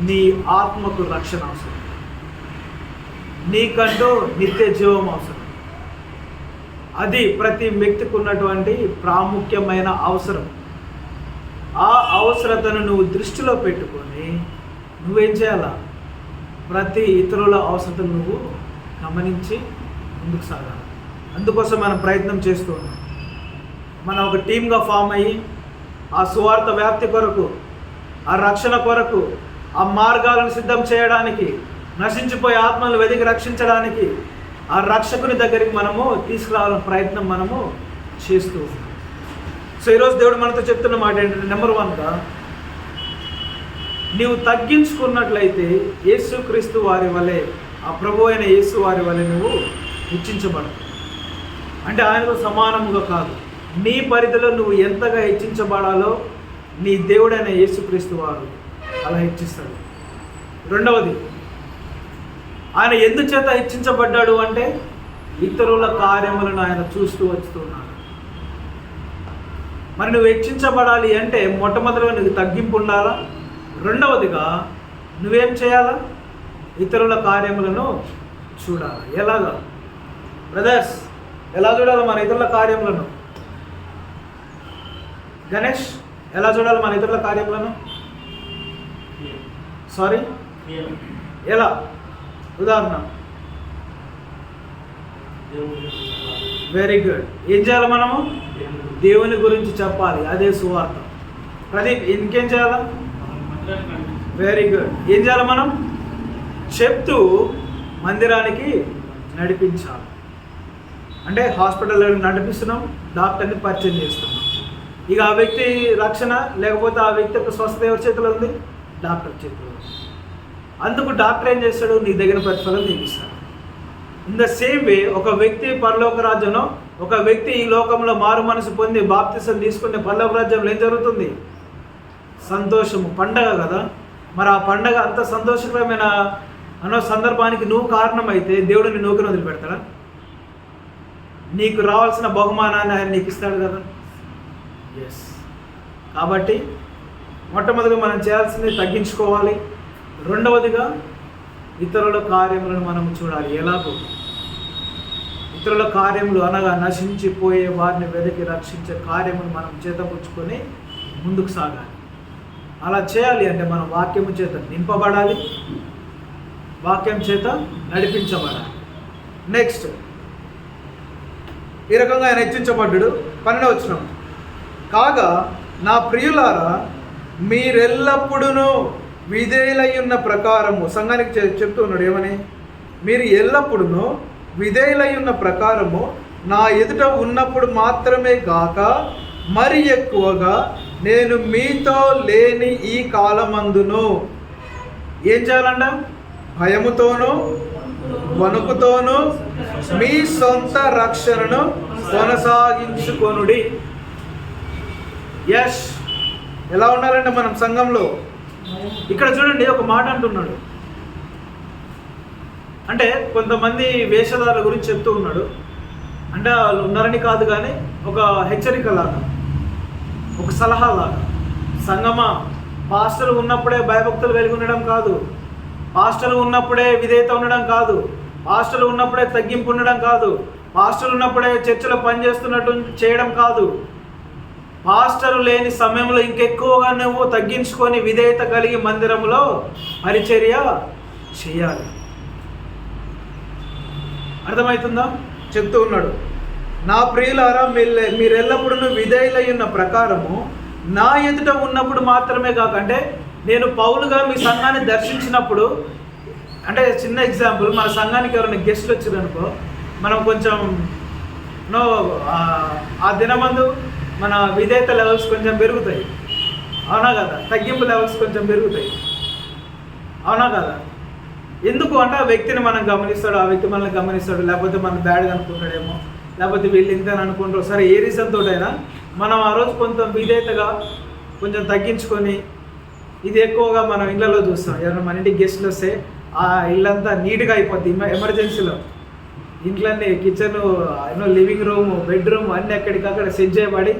నీ ఆత్మకు రక్షణ అవసరం. నీకంటూ నిత్య జీవం అవసరం. అది ప్రతి వ్యక్తికి ఉన్నటువంటి ప్రాముఖ్యమైన అవసరం. ఆ అవసరతను నువ్వు దృష్టిలో పెట్టుకొని నువ్వేం చేయాలా? ప్రతి ఇతరుల అవసరతను నువ్వు గమనించి ముందుకు సాగాలి. అందుకోసం మనం ప్రయత్నం చేస్తూ ఉన్నాం. మనం ఒక టీమ్గా ఫామ్ అయ్యి ఆ సువార్త వ్యాప్తి కొరకు, ఆ రక్షణ కొరకు, ఆ మార్గాలను సిద్ధం చేయడానికి, నశించిపోయే ఆత్మలను వెతికి రక్షించడానికి, ఆ రక్షకుని దగ్గరికి మనము తీసుకురావాలని ప్రయత్నం మనము చేస్తూ ఉన్నాం. సో ఈరోజు దేవుడు మనతో చెప్తున్న మాట ఏంటంటే, నెంబర్ 1గా నీవు తగ్గించుకున్నట్లయితే యేసుక్రీస్తు వారి వలె, ఆ ప్రభు అయిన యేసు వారి వలె నువ్వు హెచ్చించబడవు. అంటే ఆయనతో సమానముగా కాదు, నీ పరిధిలో నువ్వు ఎంతగా హెచ్చించబడాలో నీ దేవుడైన యేసుక్రీస్తు వారు అలా హెచ్చిస్తాడు. రెండవది, ఆయన ఎందుచేత హెచ్చించబడ్డాడు అంటే ఇతరుల కార్యములను ఆయన చూస్తూ వస్తున్నాడు. మరి నువ్వు హెచ్చించబడాలి అంటే మొట్టమొదటిగా నీకు తగ్గింపు ఉండాలా. రెండవదిగా నువ్వేం చేయాలా? ఇతరుల కార్యములను చూడాలి. ఎలాగా బ్రదర్స్? ఎలా చూడాలి మన ఇతరుల కార్యములను? గణేష్, ఎలా చూడాలి మన ఇతరుల కార్యములను? సారీ, ఎలా? ఉదాహరణ. Very good. ఏం చేయాలి మనము? దేవుని గురించి చెప్పాలి, అదే సువార్త. ప్రదీప్, ఇంకేం చేయాలా? Very good. ఏం చేయాలి మనం? చెప్తూ మందిరానికి నడిపించాలి. అంటే హాస్పిటల్లో నడిపిస్తున్నాం, డాక్టర్ని పరిచయం చేస్తున్నాం. ఇక ఆ వ్యక్తి రక్షణ లేకపోతే ఆ వ్యక్తి యొక్క స్వస్థత ఎవరి చేతిలో ఉంది? డాక్టర్ చేతిలో ఉంది. అందుకు డాక్టర్ ఏం చేస్తాడు? నీ దగ్గర ప్రతిఫలం నీకు ఇస్తాడు. ఇన్ ద సేమ్ వే ఒక వ్యక్తి పరలోక రాజ్యంలో, ఒక వ్యక్తి ఈ లోకంలో మారు మనసు పొంది బాప్తిసం తీసుకునే పరలోక రాజ్యంలో ఏం జరుగుతుంది? సంతోషము, పండగ కదా. మరి ఆ పండగ అంత సంతోషకరమైన అన్న సందర్భానికి నువ్వు కారణమైతే దేవుడు నీ నూకను వదిలిపెడతాడా? నీకు రావాల్సిన బహుమానాన్ని ఆయన నీకు ఇస్తాడు కదా. ఎస్. కాబట్టి మొట్టమొదటిగా మనం చేయాల్సింది తగ్గించుకోవాలి. రెండవదిగా ఇతరుల కార్యములను మనం చూడాలి. ఎలాగో ఇతరుల కార్యములు అనగా నశించిపోయే వారిని వెతికి రక్షించే కార్యములు మనం చేతపుచ్చుకొని ముందుకు సాగాలి. అలా చేయాలి అంటే మనం వాక్యము చేత నింపబడాలి, వాక్యం చేత నడిపించబడాలి. నెక్స్ట్, ఈ రకంగా ఆయన హెచ్చించబడ్డాడు. 12వ వచనం, కాగా నా ప్రియులారా మీరెల్లప్పుడూ విధేయులై ఉన్న ప్రకారము, సంఘానికి చెప్తూ ఉన్నాడు ఏమని? మీరు ఎల్లప్పుడూ విధేయులై ఉన్న ప్రకారము నా ఎదుట ఉన్నప్పుడు మాత్రమే గాక మరి ఎక్కువగా నేను మీతో లేని ఈ కాలమందును ఏం చేయాలంట? భయముతోనూ వణుకుతోనూ మీ సొంత రక్షణను కొనసాగించుకొనుడి. యష్, ఎలా ఉండాలంటే మనం సంఘంలో? ఇక్కడ చూడండి, ఒక మాట అంటున్నాడు. అంటే కొంతమంది వేషధారుల గురించి చెప్తూ ఉన్నాడు. అంటే వాళ్ళు ఉన్నారని కాదు, కానీ ఒక హెచ్చరిక లాగా, ఒక సలహా లాగా. సంగమా, పాస్టర్లు ఉన్నప్పుడే భయభక్తులు వెలిగి ఉండడం కాదు, పాస్టర్లు ఉన్నప్పుడే విధేయత ఉండడం కాదు, పాస్టర్లు ఉన్నప్పుడే తగ్గింపు ఉండడం కాదు, పాస్టర్లు ఉన్నప్పుడే చర్చలో పనిచేస్తున్నట్టు చేయడం కాదు. పాస్టర్లు లేని సమయంలో ఇంకెక్కువగా నువ్వు తగ్గించుకొని విధేయత కలిగి మందిరంలో పరిచర్య చేయాలి. అర్థమవుతుందా? చెప్తూ ఉన్నాడు, నా ప్రియులారా మీరెల్లప్పుడూ విధేయులై ఉన్న ప్రకారము నా ఎదుట ఉన్నప్పుడు మాత్రమే కాక, అంటే నేను పౌలుగా మీ సంఘాన్ని దర్శించినప్పుడు, అంటే చిన్న ఎగ్జాంపుల్, మన సంఘానికి ఎవరైనా గెస్ట్లు వచ్చారనుకో, మనం కొంచెం ఆ దినమందు మన విధేయత లెవెల్స్ కొంచెం పెరుగుతాయి, అవునా కదా? తగ్గింపు లెవెల్స్ కొంచెం పెరుగుతాయి, అవునా కదా? ఎందుకు అంటే ఆ వ్యక్తిని మనం గమనిస్తాడు, ఆ వ్యక్తి మనల్ని గమనిస్తాడు, లేకపోతే మనం బ్యాడ్గా అనుకుంటాడేమో, లేకపోతే వీళ్ళు ఇంతని అనుకుంటారు. సరే, ఏ రీజన్ తోటైనా మనం ఆ రోజు కొంచెం విధేయతగా కొంచెం తగ్గించుకొని, ఇది ఎక్కువగా మనం ఇళ్లలో చూస్తాం. ఎవరైనా మన ఇంటికి గెస్ట్లు వస్తే ఆ ఇల్లంతా నీట్గా అయిపోద్ది. ఎమర్జెన్సీలో ఇంట్లోనే కిచెన్, లివింగ్ రూమ్, బెడ్రూమ్ అన్నీ ఎక్కడికక్కడ సెట్ చేయబడి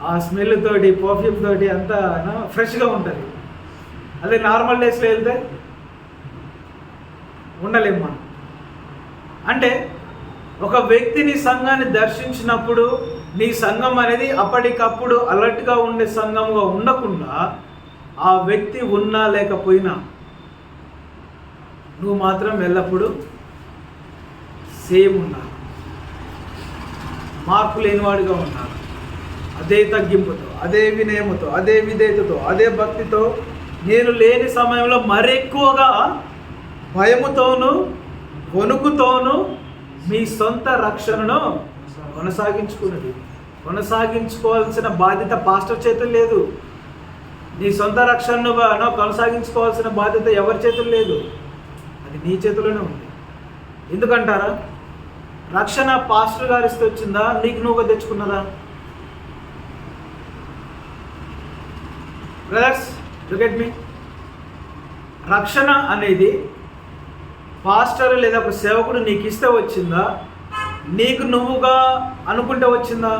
ఆ స్మెల్ తోటి, పర్ఫ్యూమ్ తోటి అంతా ఫ్రెష్గా ఉంటుంది. అదే నార్మల్ డేస్లో వెళ్తే ఉండలేము మనం. అంటే ఒక వ్యక్తి నీ సంఘాన్ని దర్శించినప్పుడు నీ సంఘం అనేది అప్పటికప్పుడు అలర్ట్గా ఉండే సంఘంగా ఉండకుండా ఆ వ్యక్తి ఉన్నా లేకపోయినా నువ్వు మాత్రం ఎల్లప్పుడూ సేమ్ ఉండాలి, మార్పు లేనివాడిగా ఉండాలి. అదే తగ్గింపుతో, అదే వినయముతో, అదే విధేయతతో, అదే భక్తితో, నేను లేని సమయంలో మరెక్కువగా భయముతోనూ వణుకుతోనూ మీ సొంత రక్షణను కొనసాగించుకోవాల్సిన బాధ్యత పాస్టర్ చేతులు లేదు. నీ సొంత రక్షణను కొనసాగించుకోవాల్సిన బాధ్యత ఎవరి చేతులు లేదు, అది నీ చేతుల్లోనే ఉంది. ఎందుకంటారా? రక్షణ పాస్టర్ గారు ఇస్తే వచ్చిందా, నీకు నువ్వుగా తెచ్చుకున్నదా? Brothers, look at me. రక్షణ అనేది పాస్టర్ లేదా ఒక సేవకుడు నీకు ఇస్తే వచ్చిందా, నీకు నువ్వుగా అనుకుంటే వచ్చిందా?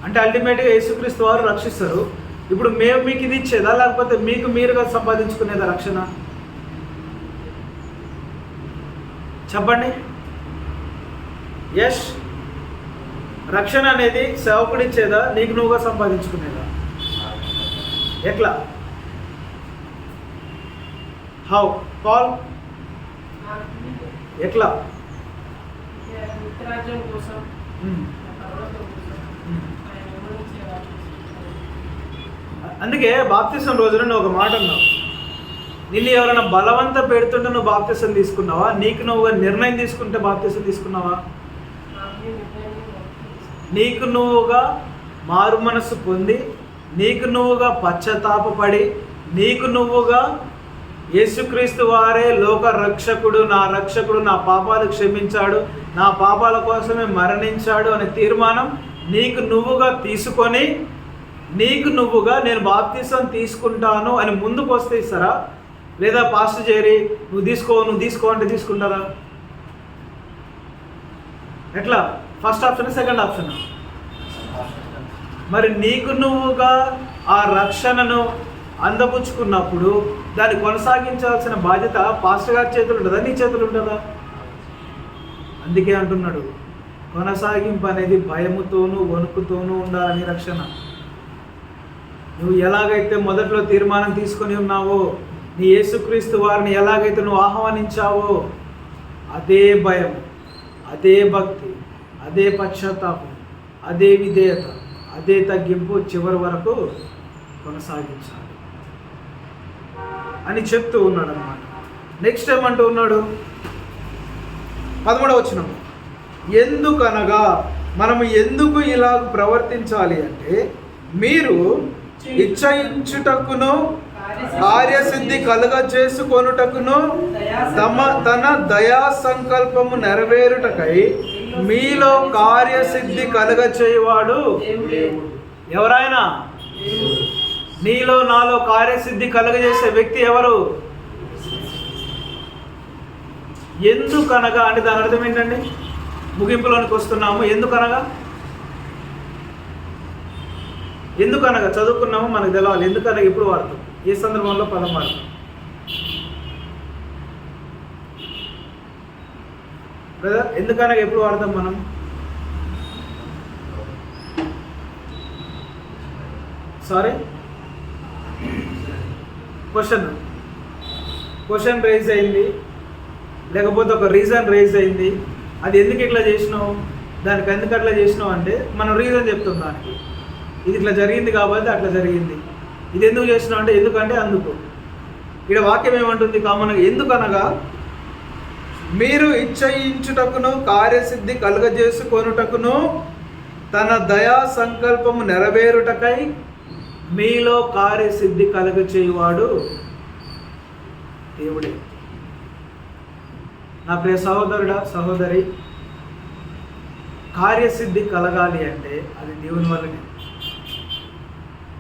అంటే అల్టిమేట్గా యేసుక్రీస్తు వారు రక్షిస్తారు. ఇప్పుడు మేము మీకు ఇది ఇచ్చేదా, లేకపోతే మీకు మీరుగా సంపాదించుకునేదా రక్షణ? చెప్పండి. యష్, రక్షణ అనేది సేవకుడు ఇచ్చేదా, నీకు నువ్వుగా సంపాదించుకునేదా? ఎట్లా? హౌ పాల్, ఎట్లా? అందుకే బాప్తిసం రోజున నువ్వు ఒక మాట అన్నావు, నిన్ను ఎవరైనా బలవంత పెడుతుంటే నువ్వు బాప్తిసం తీసుకున్నావా, నీకు నువ్వుగా నిర్ణయం తీసుకుంటే బాప్తిసం తీసుకున్నావా? నీకు నువ్వుగా మారు మనసు పొంది, నీకు నువ్వుగా పశ్చాత్తాపపడి, నీకు నువ్వుగా యేసుక్రీస్తు వారే లోక రక్షకుడు, నా రక్షకుడు, నా పాపాలు క్షమించాడు, నా పాపాల కోసమే మరణించాడు అనే తీర్మానం నీకు నువ్వుగా తీసుకొని, నీకు నువ్వుగా నేను బాప్తిసం తీసుకుంటాను అని ముందుకు వస్తే ఇస్తారా? లేదా పాస్టర్ చేరి నువ్వు తీసుకో అంటే తీసుకుంటారా? ఎట్లా? First option, second option? మరి నీకు నువ్వుగా ఆ రక్షణను అందపుచ్చుకున్నప్పుడు దాన్ని కొనసాగించాల్సిన బాధ్యత పాస్టర్ గారి చేతులు ఉంటుందా, నీ చేతులు ఉంటుందా? అందుకే అంటున్నాడు, కొనసాగింపు అనేది భయముతోనూ వణుకుతోనూ ఉండాలని రక్షణ. నువ్వు ఎలాగైతే మొదట్లో తీర్మానం తీసుకొని ఉన్నావో, నీ యేసుక్రీస్తు వారిని ఎలాగైతే నువ్వు ఆహ్వానించావో, అదే భయం, అదే భక్తి, అదే పశ్చాత్తాపం, అదే విధేయత, అదే తగ్గింపు చివరి వరకు కొనసాగించాలి అని చెప్తూ ఉన్నాడు అన్నమాట. నెక్స్ట్ ఏమంటూ ఉన్నాడు? 13వ వచనం, ఎందుకనగా మనము ఎందుకు ఇలాగ ప్రవర్తించాలి అంటే, మీరు ఇచ్చయించుటకును కార్యసిద్ధి కలుగ చేసుకొనుటకును తన దయా సంకల్పము నెరవేరుటకై మీలో కార్యసిద్ధి కలుగ చేయువాడు ఎవరైనా? నీలో నాలో కార్యసిద్ధి కలుగజేసే వ్యక్తి ఎవరు? ఎందుకనగా అంటే దాని అర్థం ఏంటండి? ముగింపులోనికి వస్తున్నాము. ఎందుకనగా చదువుకున్నాము, మనకు తెలవాలి. ఎందుకనగా ఎప్పుడు వాడతాం, ఏ సందర్భంలో పదం వాడతాం? బ్రదర్, ఎందుకనగా ఎప్పుడు వాడతాం మనం? సారీ, క్వశ్చన్ రైజ్ అయింది, లేకపోతే ఒక రీజన్ రైజ్ అయింది. అది ఎందుకు ఇట్లా చేసినావు, దానికి ఎందుకు అట్లా చేసినావు అంటే మనం రీజన్ చెప్తాం దానికి. ఇది ఇట్లా జరిగింది కాబట్టి అట్లా జరిగింది. ఇది ఎందుకు చేసినావు అంటే ఎందుకంటే అందుకు. ఇక్కడ వాక్యం ఏమంటుంది కామన్గా? ఎందుకనగా మీరు ఇచ్చయించుటకును కార్యసిద్ధి కలుగజేసుకొనుటకును తన దయా సంకల్పము నెరవేరుటకై మీలో కార్యసిద్ధి కలుగచేయువాడు దేవుడే. నా ప్రియ సహోదరుడా, సహోదరి, కార్యసిద్ధి కలగాలి అంటే అది దేవుని వల్లనే.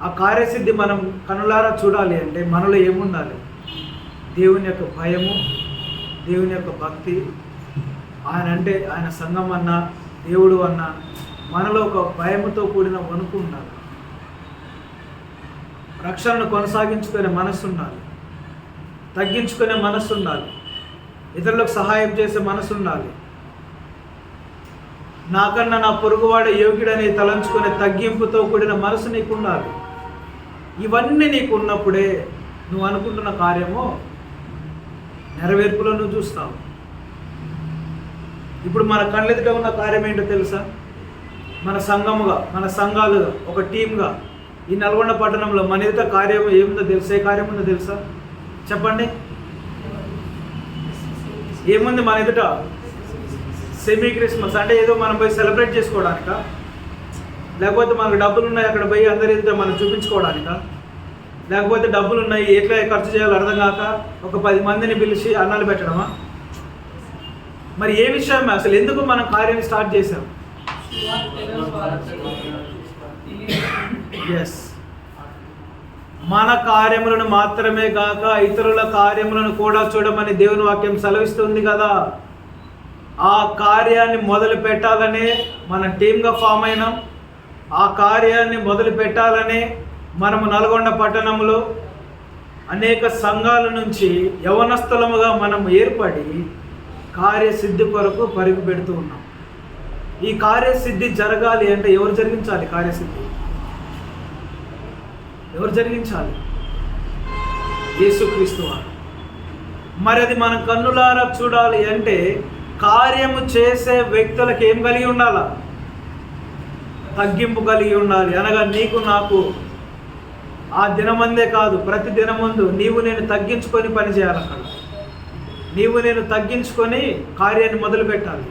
ఆ కార్యసిద్ధి మనం కనులారా చూడాలి అంటే మనలో ఏముండాలి? దేవుని యొక్క భయము, దేవుని యొక్క భక్తి, ఆయన అంటే ఆయన సంఘం అన్నా దేవుడు అన్నా మనలో ఒక భయముతో కూడిన వణుకు ఉండాలి. రక్షణను కొనసాగించుకునే మనస్సు ఉండాలి, తగ్గించుకునే మనస్సు ఉండాలి. ఇతరులకు సహాయం చేసే మనసు ఉండాలి. నాకన్నా నా పొరుగువాడే యోగ్యుడని తలంచుకునే తగ్గింపుతో కూడిన మనసు నీకు ఉండాలి. ఇవన్నీ నీకు ఉన్నప్పుడే నువ్వు అనుకుంటున్న కార్యము నెరవేర్పులో నువ్వు చూస్తావు. ఇప్పుడు మన కళ్ళెదుట ఉన్న కార్యం ఏంటో తెలుసా? మన సంఘముగా, మన సంఘాలుగా, ఒక టీమ్గా ఈ నల్గొండ పట్టణంలో మన ఎదుట కార్యం ఏముందో తెలుసా? ఏ కార్యం ఉందో తెలుసా? చెప్పండి. ఏముంది మన ఎదుట? Semi Christmas. అంటే ఏదో మనం పోయి సెలబ్రేట్ చేసుకోవడానికా? లేకపోతే మనకు డబ్బులు ఉన్నాయి అక్కడ పోయి అందరి ఎదుట మనం చూపించుకోవడానికా? లేకపోతే డబ్బులు ఉన్నాయి ఎట్లా ఖర్చు చేయాలో అర్థం కాక ఒక 10 మందిని పిలిచి అన్నాలు పెట్టడమా? మరి ఏ విషయం అసలు ఎందుకు మనం కార్యాన్ని స్టార్ట్ చేసాం? ఎస్, మన కార్యములను మాత్రమే కాక ఇతరుల కార్యములను కూడా చూడమని దేవుని వాక్యం సెలవిస్తుంది కదా. ఆ కార్యాన్ని మొదలు పెట్టాలనే మన టీమ్గా ఫామ్ అయినాం. ఆ కార్యాన్ని మొదలు పెట్టాలనే మనము నల్గొండ పట్టణంలో అనేక సంఘాల నుంచి యవనస్థలముగా మనం ఏర్పడి కార్యసిద్ధి కొరకు పరుగు పెడుతూ ఉన్నాం. ఈ కార్యసిద్ధి జరగాలి అంటే ఎవరు జరిగించాలి? కార్యసిద్ధి ఎవరు జరిగించాలి? యేసుక్రీస్తు వారు. మరి అది మనం కన్నులారా చూడాలి అంటే కార్యము చేసే వ్యక్తులకు ఏం కలిగి ఉండాలా? తగ్గింపు కలిగి ఉండాలి. అనగా నీకు నాకు ఆ దినమందే కాదు, ప్రతి దినమందు నీవు నేను తగ్గించుకొని పని చేయాలి. అక్కడ నీవు నేను తగ్గించుకొని కార్యాన్ని మొదలు పెట్టాలి.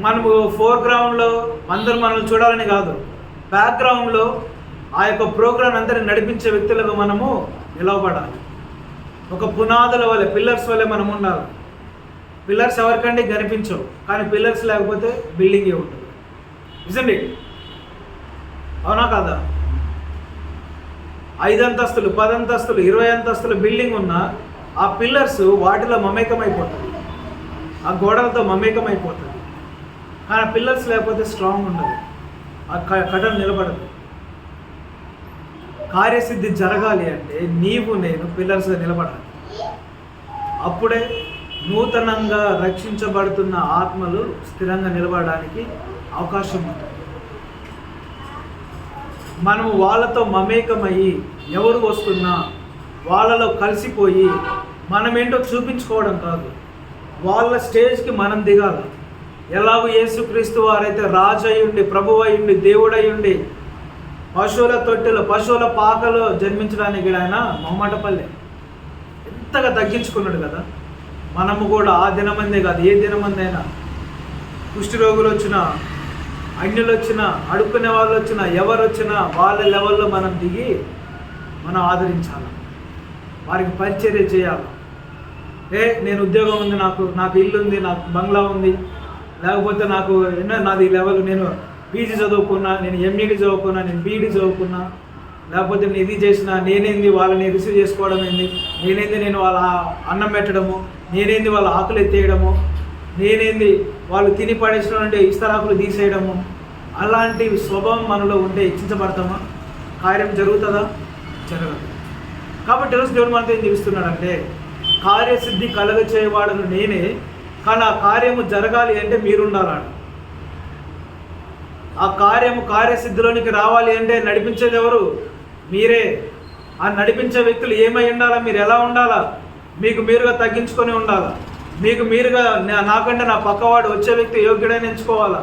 మనము ఫోర్గ్రౌండ్లో అందరూ మనల్ని చూడాలని కాదు, బ్యాక్గ్రౌండ్లో ఆ యొక్క ప్రోగ్రాం అందరిని నడిపించే వ్యక్తులకు మనము నిలవబడాలి. ఒక పునాదుల వల్ల, పిల్లర్స్ వల్ల మనం ఉండాలి. పిల్లర్స్ ఎవరికంటే కనిపించవు, కానీ పిల్లర్స్ లేకపోతే బిల్డింగే ఉంటుంది. నిజండి, అవునా కాదా? 5 అంతస్తులు, 10 అంతస్తులు, 20 అంతస్తులు బిల్డింగ్ ఉన్న ఆ పిల్లర్స్ వాటిలో మమేకమైపోతుంది, ఆ గోడలతో మమేకమైపోతుంది. కానీ ఆ పిల్లర్స్ లేకపోతే స్ట్రాంగ్ ఉండదు, ఆ కట్టడం నిలబడదు. కార్యసిద్ధి జరగాలి అంటే నీవు నేను పిల్లర్స్గా నిలబడాలి. అప్పుడే నూతనంగా రక్షించబడుతున్న ఆత్మలు స్థిరంగా నిలబడడానికి అవకాశం ఉంటుంది. మనము వాళ్ళతో మమేకమయ్యి ఎవరు వస్తున్నా వాళ్ళలో కలిసిపోయి మనమేంటో చూపించుకోవడం కాదు, వాళ్ళ స్టేజ్కి మనం దిగాలి. ఎలాగో యేసుక్రీస్తు వారైతే రాజు అయ్యుండి, ప్రభు అయ్యుండి, దేవుడు అయ్యుండి పశువుల తొట్టెలో, పశువుల పాకలో జన్మించడానికి ఆయన మొమ్మటపల్లె ఎంతగా తగ్గించుకున్నాడు కదా. మనము కూడా ఆ దినమందే కాదు, ఏ దినమందైనా కుష్టి రోగులు వచ్చినా, అన్యులు వచ్చినా, అడుక్కునే వాళ్ళు వచ్చినా, ఎవరు వచ్చినా వాళ్ళ లెవెల్లో మనం దిగి మనం ఆదరించాలి, వారికి పరిచర్య చేయాలి. నేను ఉద్యోగం ఉంది, నాకు ఇల్లు ఉంది, నాకు బంగ్లా ఉంది, లేకపోతే నాకు నాది లెవెల్, నేను పీజీ చదువుకున్నా, నేను ఎంఈడి చదువుకున్నా, నేను బీఈడి చదువుకున్నా, లేకపోతే నేను ఇది చేసినా, నేనేంది వాళ్ళని రిసీవ్ చేసుకోవడం ఏంది, నేనేంది నేను వాళ్ళ అన్నం పెట్టడము, నేనేంది వాళ్ళ ఆకులు ఎత్తేయడము, నేనేంది వాళ్ళు తిని పడేసినటువంటి ఇస్తరాకులు తీసేయడము, అలాంటి స్వభావం మనలో ఉంటే హెచ్చించబడతామా? కార్యం జరుగుతుందా? జరగదు. కాబట్టి ఈరోజు దేవుడు మనతో ఏం చూపిస్తున్నాడంటే కార్యసిద్ధి కలగ చేయవాడను నేనే, కానీ ఆ కార్యము జరగాలి అంటే మీరుండాలని. ఆ కార్యసిద్ధిలోనికి రావాలి అంటే నడిపించేది ఎవరు? మీరే. ఆ నడిపించే వ్యక్తులు ఏమై ఉండాలా? మీరు ఎలా ఉండాలా? మీకు మీరుగా తగ్గించుకొని ఉండాలా? మీకు మీరుగా నాకంటే నా పక్కవాడు వచ్చే వ్యక్తి యోగ్యుడని ఎంచుకోవాలా?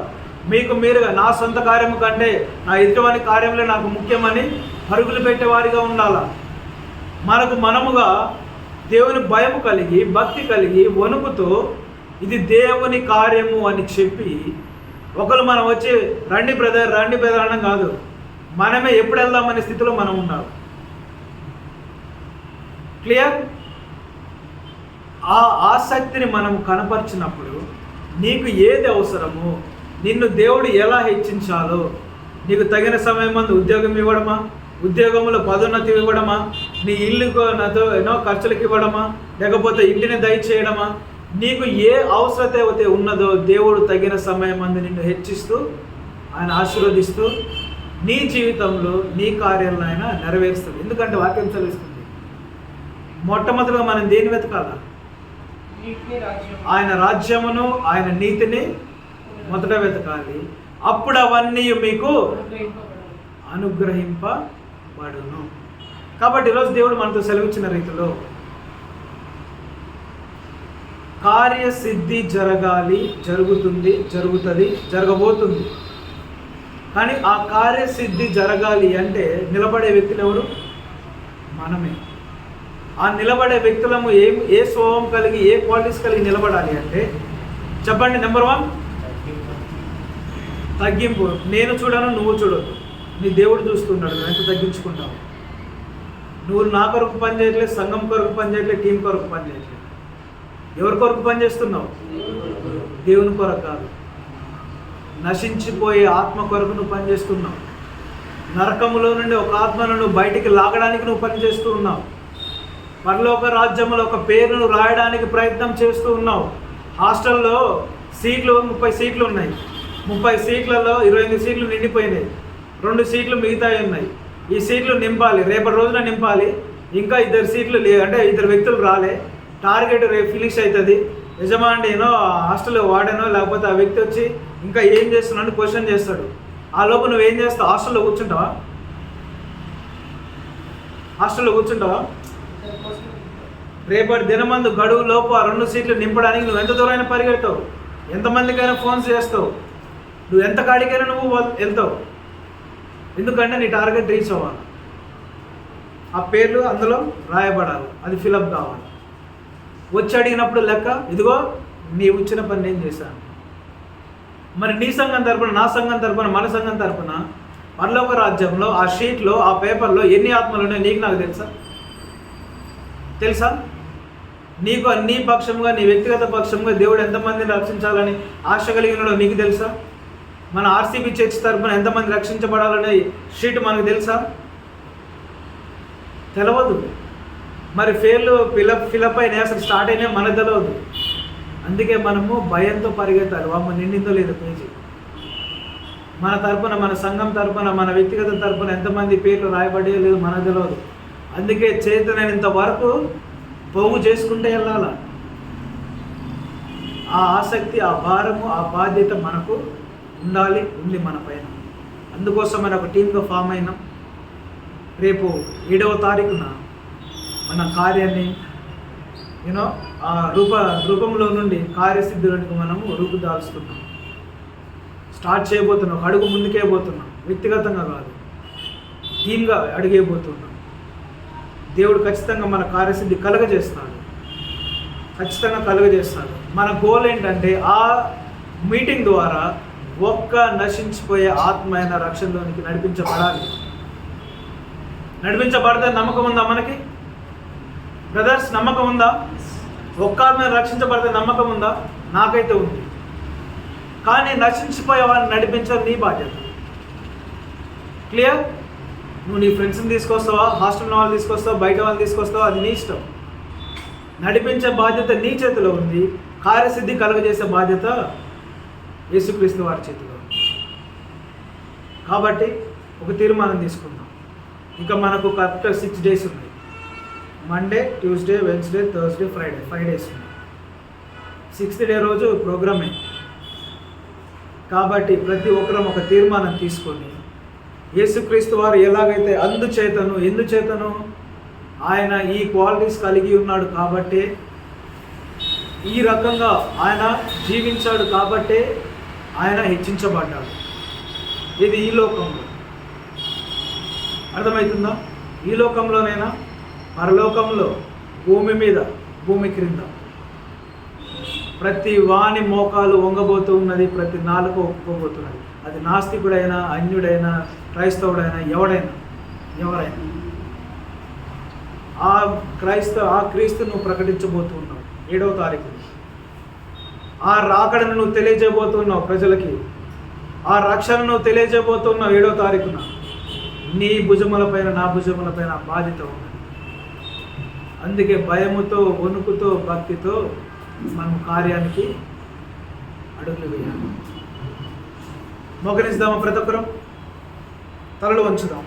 మీకు మీరుగా నా సొంత కార్యము కంటే నా ఎదుటివాని కార్యంలో నాకు ముఖ్యమని పరుగులు పెట్టేవారిగా ఉండాలా? మనకు మనముగా దేవుని భయం కలిగి, భక్తి కలిగి, వణుకుతో ఇది దేవుని కార్యము అని చెప్పి ఒకరు మనం వచ్చి రండి బ్రదర్ అనడం కాదు, మనమే ఎప్పుడు వెళ్దామనే స్థితిలో మనం ఉండాలి. క్లియర్? ఆ ఆసక్తిని మనం కనపరిచినప్పుడు నీకు ఏది అవసరమో, నిన్ను దేవుడు ఎలా హెచ్చించాలో, నీకు తగిన సమయం మందు ఉద్యోగం ఇవ్వడమా, ఉద్యోగంలో పదోన్నతి ఇవ్వడమా, నీ ఇల్లుకు నాతో ఎన్నో ఖర్చులకు ఇవ్వడమా, లేకపోతే ఇంటిని దయచేయడమా, నీకు ఏ అవసరత అయితే ఉన్నదో దేవుడు తగిన సమయం మందు నిన్ను హెచ్చిస్తూ ఆయన ఆశీర్వదిస్తూ నీ జీవితంలో నీ కార్యాలను ఆయన నెరవేరుస్తాడు. ఎందుకంటే వాక్యం చదివిస్తుంది. మొట్టమొదటిగా మనం దేన్ని వెతకాలా? ఆయన రాజ్యమును ఆయన నీతిని మొదట వెతకాలి, అప్పుడు అవన్నీ మీకు అనుగ్రహింపబడును. కాబట్టి ఈరోజు దేవుడు మనతో సెలవిచ్చిన రీతిలో కార్యసిద్ధి జరగాలి, జరుగుతుంది, జరగబోతుంది. కానీ ఆ కార్యసిద్ధి జరగాలి అంటే నిలబడే వ్యక్తులు ఎవరు? మనమే. ఆ నిలబడే వ్యక్తులము ఏ స్వభావం కలిగి, ఏ క్వాలిటీస్ కలిగి నిలబడాలి అంటే చెప్పండి. నెంబర్ 1 తగ్గింపు. నేను చూడను, నువ్వు చూడొద్దు. నీ దేవుడు చూస్తున్నాడు, నువ్వు ఎంత తగ్గించుకుంటావు. నువ్వు నా కొరకు పని చేయట్లేదు, సంఘం కొరకు పని చేయట్లేదు, టీం కొరకు పని చేయట్లేదు. ఎవరి కొరకు పని చేస్తున్నావు? దేవుని కొరకు కాదు, నశించిపోయే ఆత్మ కొరకు నువ్వు పని చేస్తున్నావు. నరకములో నుండి ఒక ఆత్మను నువ్వు బయటికి లాగడానికి నువ్వు పని చేస్తూ ఉన్నావు. పరలోక రాజ్యంలో ఒక పేరును రాయడానికి ప్రయత్నం చేస్తూ ఉన్నావు. హాస్టల్లో సీట్లు 30 సీట్లు ఉన్నాయి. 30 సీట్లలో 28 సీట్లు నిండిపోయినాయి, 2 సీట్లు మిగతా ఉన్నాయి. ఈ సీట్లు నింపాలి, రేపటి రోజున నింపాలి. ఇంకా 2 సీట్లు అంటే 2 వ్యక్తులు రాలే, టార్గెట్ రేపు ఫినిష్ అవుతుంది. యజమానినో హాస్టల్ వాడనో లేకపోతే ఆ వ్యక్తి వచ్చి ఇంకా ఏం చేస్తున్నాడు క్వశ్చన్ చేస్తాడు. ఆ లోపు నువ్వేం చేస్తావు? హాస్టల్లో కూర్చుంటావా? హాస్టల్లో కూర్చుంటావా? రేపటి దినమందు గడువు లోపు ఆ 2 సీట్లు నింపడానికి నువ్వు ఎంత దూరమైనా పరిగెడతావు, ఎంతమందికైనా ఫోన్స్ చేస్తావు, నువ్వు ఎంత కాడికైనా నువ్వు వెళ్తావు. ఎందుకంటే నీ టార్గెట్ రీచ్ అవ్వాలి, ఆ పేర్లు అందులో రాయబడాలి, అది ఫిలప్ కావాలి. వచ్చి అడిగినప్పుడు లెక్క, ఇదిగో నీ వచ్చిన పని నేను చేశాను. మరి నీ సంఘం తరపున, నా సంఘం తరపున, మన సంఘం తరపున పరలోక రాజ్యంలో ఆ షీట్లో, ఆ పేపర్లో ఎన్ని ఆత్మలు ఉన్నాయో నీకు నాకు తెలుసా? నీకు నీ పక్షంగా, నీ వ్యక్తిగత పక్షంగా దేవుడు ఎంతమందిని రక్షించాలని ఆశ కలిగినాడో నీకు తెలుసా? మన ఆర్సీబీ చర్చ్ తరపున ఎంతమంది రక్షించబడాలనే షీట్ మనకు తెలుసా? తెలవదు. మరి ఫిలప్ అయినాయి, అసలు స్టార్ట్ అయినాయి మనకు తెలియదు. అందుకే మనము భయంతో పరిగెత్తాలి. వామ్మ నిండిందో లేదో పేజీ. మన తరపున, మన సంఘం తరపున, మన వ్యక్తిగత తరపున ఎంతమంది పేర్లు రాయబడే లేదు మనకు తెలియదు. అందుకే చేతనైనంత వరకు పోగు చేసుకుంటే వెళ్ళాల. ఆ ఆసక్తి, ఆ భారము, ఆ బాధ్యత మనకు ఉండాలి, ఉంది మన పైన. అందుకోసం మన ఒక టీమ్గా ఫామ్ అయినాం. రేపు 7వ తారీఖున మన కార్యాన్ని ఆ రూపంలో నుండి కార్యసిద్ధులకు మనము రూపుదాల్చుతున్నాం. స్టార్ట్ చేయబోతున్నాం, ఒక అడుగు ముందుకే పోతున్నాం. వ్యక్తిగతంగా కాదు, టీమ్గా అడిగేయబోతున్నాం. దేవుడు ఖచ్చితంగా మన కార్యసిద్ధి కలుగజేస్తాడు, ఖచ్చితంగా కలుగజేస్తాడు. మన గోల్ ఏంటంటే ఆ మీటింగ్ ద్వారా ఒక్క నశించిపోయే ఆత్మ అయిన రక్షణలోనికి నడిపించబడితే నమ్మకం ఉందా మనకి? బ్రదర్స్, నమ్మకం ఉందా? ఒక్క ఆత్మ రక్షించబడితే నమ్మకం ఉందా? నాకైతే ఉంది. కానీ నశించిపోయే వారిని నడిపించడం నీ బాధ్యత. క్లియర్? నువ్వు నీ ఫ్రెండ్స్ని తీసుకొస్తావా, హాస్టల్ వాళ్ళు తీసుకొస్తావా, బయట వాళ్ళు తీసుకొస్తావా, అది నీ ఇష్టం. నడిపించే బాధ్యత నీ చేతిలో ఉంది. కార్యసిద్ధి కలుగజేసే బాధ్యత యేసుక్రీస్తు వారి చేతిలో. కాబట్టి ఒక తీర్మానం తీసుకుందాం. ఇంకా మనకు కరెక్ట్గా 6 డేస్ ఉన్నాయి. Monday, Tuesday, Wednesday, Thursday, Friday, 5 days ఉన్నాయి. 6th డే రోజు ప్రోగ్రామే. కాబట్టి ప్రతి ఒక్కరం ఒక తీర్మానం తీసుకొని, యేసుక్రీస్తు వారు ఎలాగైతే ఎందుచేతను ఆయన ఈ క్వాలిటీస్ కలిగి ఉన్నాడు కాబట్టే, ఈ రకంగా ఆయన జీవించాడు కాబట్టే ఆయన హెచ్చించబడ్డాడు. ఇది ఈ లోకంలో. అర్థమవుతుందా? ఈ లోకంలోనైనా, పరలోకంలో, భూమి మీద, భూమి క్రింద ప్రతి వాని మోకాలు వంగబోతూ ఉన్నది, ప్రతి నాలుక ఒప్పుకోబోతున్నది. అది నాస్తికుడైనా, అన్యుడైనా, క్రైస్తవుడైనా, ఎవరైనా ఆ క్రీస్తు నువ్వు ప్రకటించబోతున్నావు 7వ తారీఖు. ఆ రాకడను నువ్వు తెలియజేయబోతున్నావు ప్రజలకి. ఆ రక్షణను నువ్వు తెలియజేయబోతున్నావు 7వ తారీఖున. నీ భుజములపైన, నా భుజములపైన ఆ బాధ్యత ఉన్నది. అందుకే భయముతో, వణుకుతో, భక్తితో మనం కార్యానికి అడుగులు వేయాలి. మోకరిస్తామా? ప్రతి ఒక్కరం తలలు వంచుదాం.